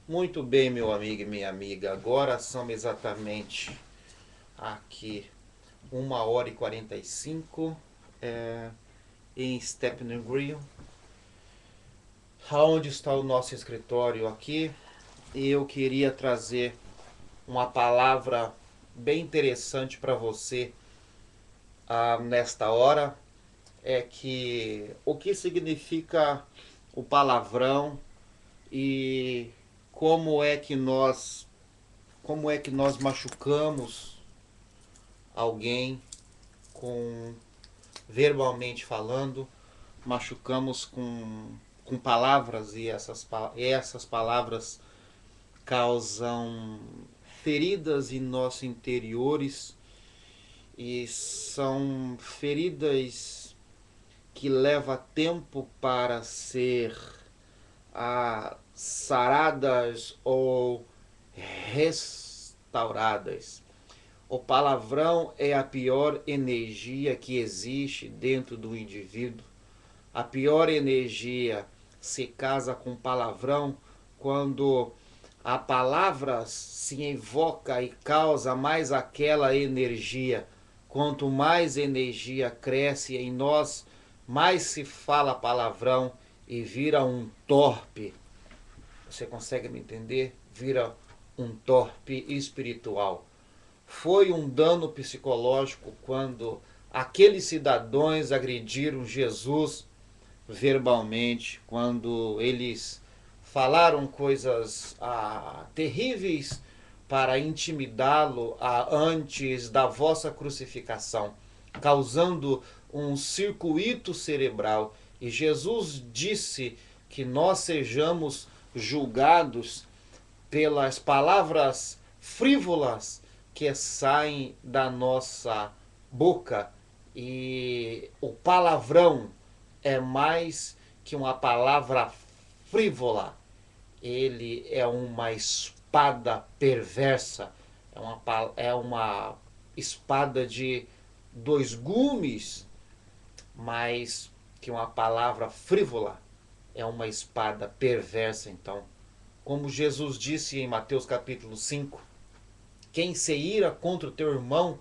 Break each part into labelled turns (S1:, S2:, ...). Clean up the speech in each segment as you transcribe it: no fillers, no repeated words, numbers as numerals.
S1: Muito bem, meu amigo e minha amiga. Agora são exatamente aqui 1h45 em Stephen Green, onde está o nosso escritório aqui. E eu queria trazer uma palavra bem interessante para você nesta hora. É que o que significa o palavrão e como é que nós como é que nós machucamos alguém com verbalmente falando, machucamos com palavras e essas palavras causam feridas em nossos interiores e são feridas que leva tempo para ser saradas ou restauradas. O palavrão é a pior energia que existe dentro do indivíduo. A pior energia se casa com palavrão quando a palavra se invoca e causa mais aquela energia. Quanto mais energia cresce em nós, mais se fala palavrão e vira um torpe. Você consegue me entender? Vira um torpe espiritual. Foi um dano psicológico quando aqueles cidadãos agrediram Jesus verbalmente, quando eles falaram coisas terríveis para intimidá-lo antes da vossa crucificação, causando um circuito cerebral. E Jesus disse que nós sejamos julgados pelas palavras frívolas que saem da nossa boca. E o palavrão é mais que uma palavra frívola. Ele é uma espada perversa. É uma espada de dois gumes, mais que uma palavra frívola. É uma espada perversa, então. Como Jesus disse em Mateus capítulo 5, quem se ira contra o teu irmão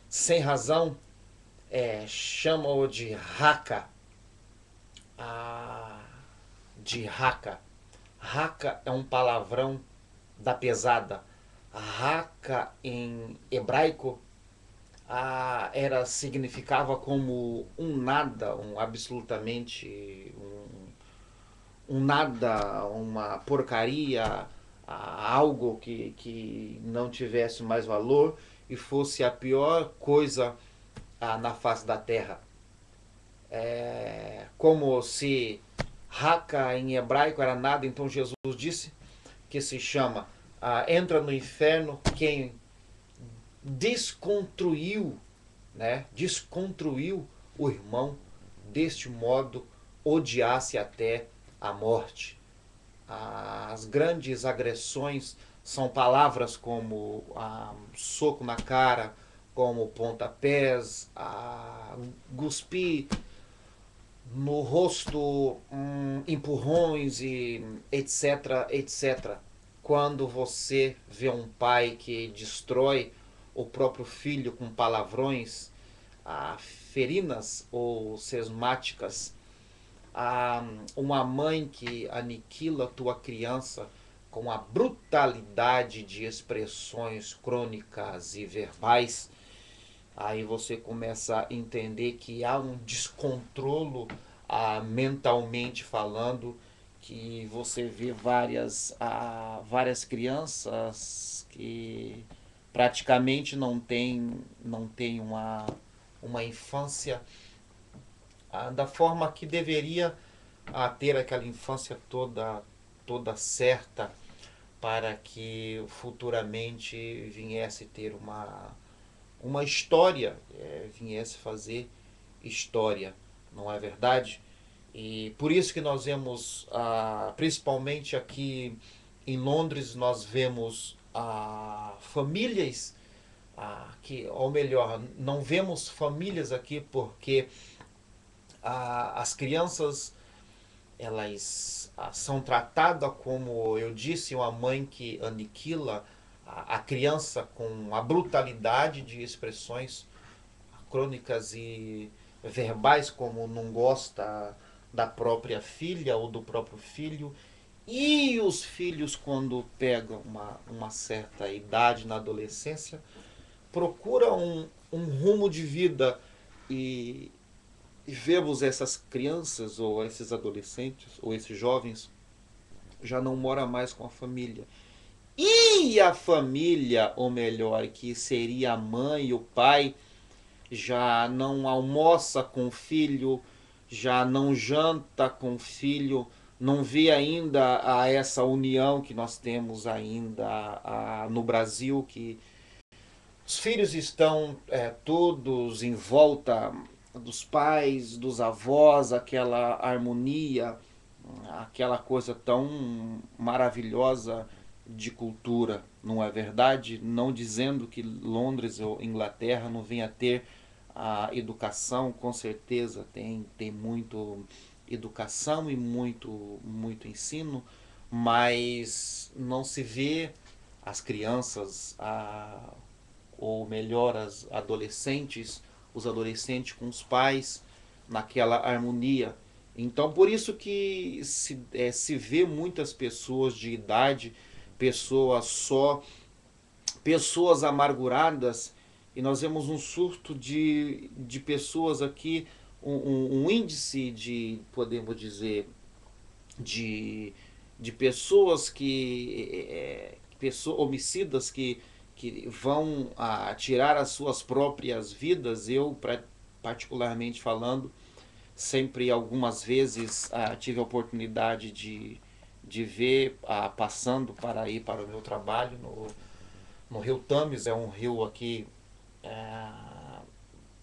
S1: sem razão, chama-o de raca. Ah, de raca. Raca é um palavrão da pesada. Raca em hebraico significava como um nada, um absolutamente um nada, uma porcaria, algo que não tivesse mais valor e fosse a pior coisa na face da terra. Como se Haka em hebraico era nada, então Jesus disse que se chama entra no inferno quem desconstruiu, né? Desconstruiu o irmão, deste modo odiasse até a morte. As grandes agressões são palavras como soco na cara, como pontapés, cuspir no rosto, empurrões e etc, etc. Quando você vê um pai que destrói o próprio filho com palavrões, ferinas ou sesmáticas, uma mãe que aniquila tua criança com a brutalidade de expressões crônicas e verbais, aí você começa a entender que há um descontrolo mentalmente falando, que você vê várias crianças que praticamente não tem uma infância da forma que deveria ter aquela infância toda certa para que futuramente viesse ter uma história, viesse fazer história, não é verdade? E por isso que nós vemos, principalmente aqui em Londres, nós vemos famílias ou melhor, não vemos famílias aqui porque as crianças elas são tratadas como, eu disse, uma mãe que aniquila a criança com a brutalidade de expressões crônicas e verbais, como não gosta da própria filha ou do próprio filho. E os filhos, quando pegam uma certa idade na adolescência, procuram um rumo de vida e, e vemos essas crianças ou esses adolescentes ou esses jovens já não mora mais com a família. E a família, ou melhor, que seria a mãe e o pai, já não almoça com o filho, já não janta com o filho, não vê ainda essa união que nós temos ainda no Brasil, que os filhos estão todos em volta dos pais, dos avós, aquela harmonia, aquela coisa tão maravilhosa de cultura, não é verdade? Não dizendo que Londres ou Inglaterra não venha a ter a educação, com certeza tem muito educação e muito ensino, mas não se vê as crianças, ou melhor, as adolescentes, os adolescentes com os pais, naquela harmonia. Então, por isso que se vê muitas pessoas de idade, pessoas só, pessoas amarguradas, e nós vemos um surto de pessoas aqui, um índice de, podemos dizer, de, de pessoas homicidas que vão tirar as suas próprias vidas. Eu, particularmente falando, sempre algumas vezes tive a oportunidade de ver passando para ir para o meu trabalho no rio Thames. É um rio aqui, é,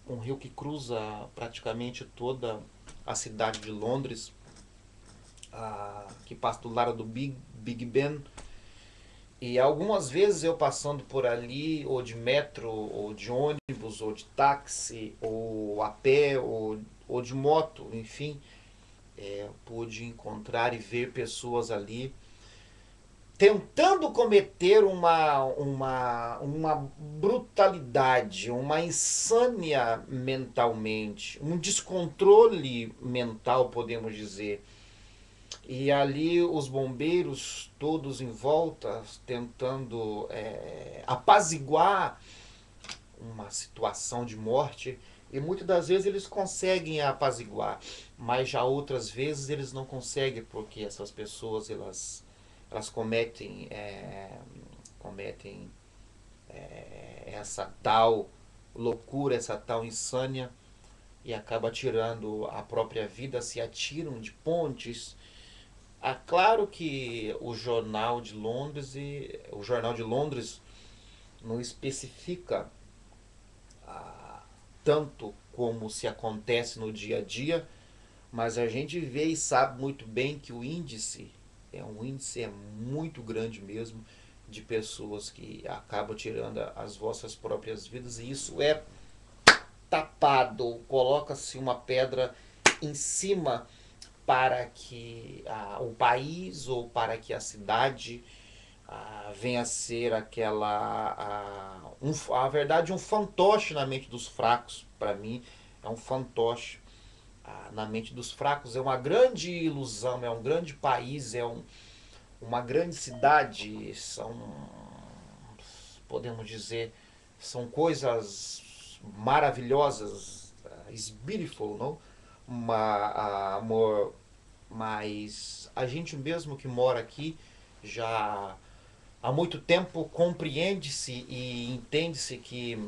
S1: um rio que cruza praticamente toda a cidade de Londres, que passa do lado do Big Ben. E algumas vezes eu passando por ali, ou de metro, ou de ônibus, ou de táxi, ou a pé, ou de moto, enfim, pude encontrar e ver pessoas ali tentando cometer uma brutalidade, uma insânia mentalmente, um descontrole mental, podemos dizer. E ali os bombeiros todos em volta tentando apaziguar uma situação de morte, e muitas das vezes eles conseguem apaziguar, mas já outras vezes eles não conseguem, porque essas pessoas elas cometem essa tal loucura, essa tal insânia, e acaba tirando a própria vida, se atiram de pontes. Claro que o jornal de Londres não especifica tanto como se acontece no dia a dia, mas a gente vê e sabe muito bem que o índice é muito grande mesmo, de pessoas que acabam tirando as vossas próprias vidas, e isso é tapado, coloca-se uma pedra em cima para que o país ou para que a cidade venha a ser a verdade, um fantoche na mente dos fracos. Para mim é um fantoche na mente dos fracos, é uma grande ilusão, é um grande país, uma grande cidade, podemos dizer, são coisas maravilhosas, is beautiful, não? Amor, mas a gente mesmo que mora aqui já há muito tempo compreende-se e entende-se que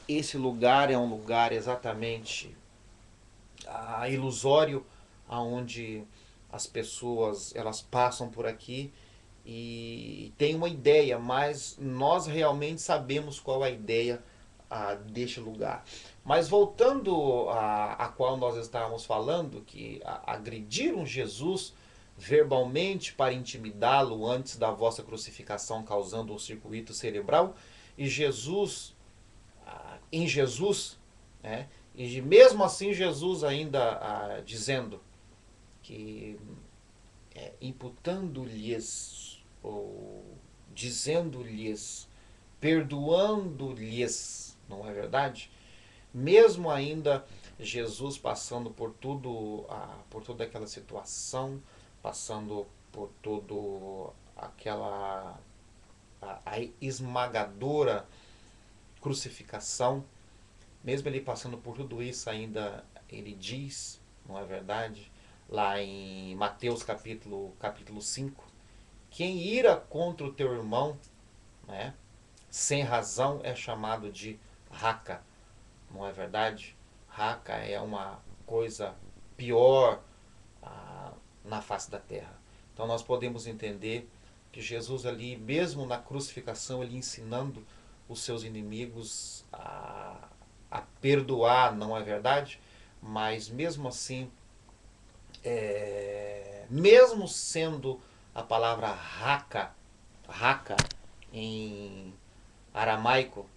S1: esse lugar é um lugar exatamente ilusório, aonde as pessoas elas passam por aqui e têm uma ideia, mas nós realmente sabemos qual é a ideia deste lugar. Mas voltando a qual nós estávamos falando, que agrediram Jesus verbalmente para intimidá-lo antes da vossa crucificação, causando um circuito cerebral, e Jesus, em Jesus, né? E mesmo assim Jesus ainda dizendo que imputando-lhes, ou dizendo-lhes, perdoando-lhes, não é verdade? Mesmo ainda Jesus passando por toda aquela situação, passando por todo aquela a esmagadora crucificação, mesmo ele passando por tudo isso, ainda ele diz, não é verdade? Lá em Mateus capítulo 5, quem ira contra o teu irmão, né, sem razão é chamado de raca, não é verdade? Raca é uma coisa pior na face da terra. Então nós podemos entender que Jesus ali, mesmo na crucificação, ele ensinando os seus inimigos a perdoar, não é verdade? Mas mesmo assim, mesmo sendo a palavra raca em aramaico,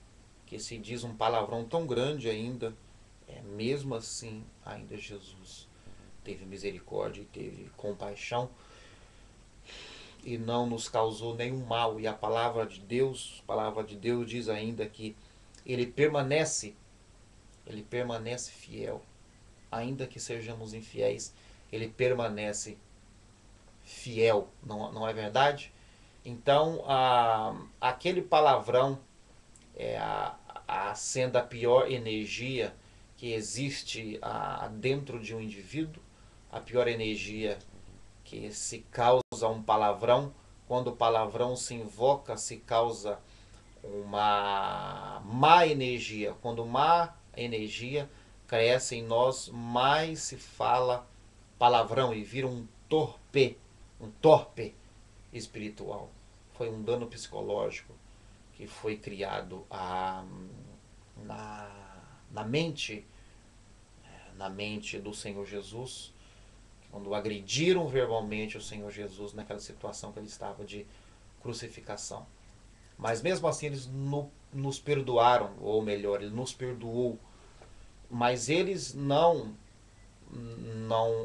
S1: que se diz um palavrão tão grande ainda, mesmo assim, ainda Jesus teve misericórdia e teve compaixão e não nos causou nenhum mal. E a palavra de Deus diz ainda que ele permanece fiel. Ainda que sejamos infiéis, ele permanece fiel, não é verdade? Então, aquele palavrão sendo a pior energia que existe dentro de um indivíduo, a pior energia que se causa um palavrão, quando o palavrão se invoca, se causa uma má energia. Quando má energia cresce em nós, mais se fala palavrão e vira um torpe espiritual. Foi um dano psicológico que foi criado na mente do Senhor Jesus, quando agrediram verbalmente o Senhor Jesus naquela situação que ele estava de crucificação. Mas mesmo assim eles nos perdoaram, ou melhor, ele nos perdoou. Mas eles não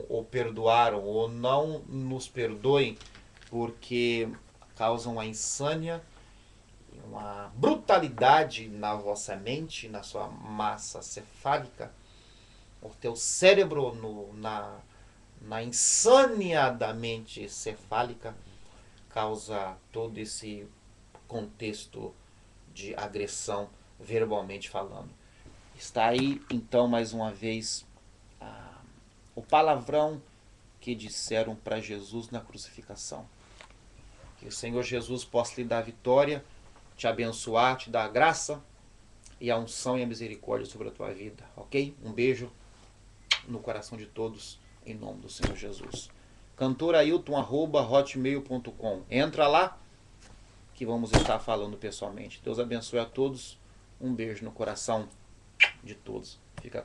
S1: o perdoaram, ou não nos perdoem, porque causam a insânia, uma brutalidade na vossa mente, na sua massa cefálica, o teu cérebro na insânia da mente cefálica, causa todo esse contexto de agressão verbalmente falando. Está aí, então, mais uma vez, o palavrão que disseram para Jesus na crucificação. Que o Senhor Jesus possa lhe dar vitória, te abençoar, te dar a graça e a unção e a misericórdia sobre a tua vida, ok? Um beijo no coração de todos, em nome do Senhor Jesus. cantorailton@hotmail.com. Entra lá que vamos estar falando pessoalmente. Deus abençoe a todos. Um beijo no coração de todos. Fica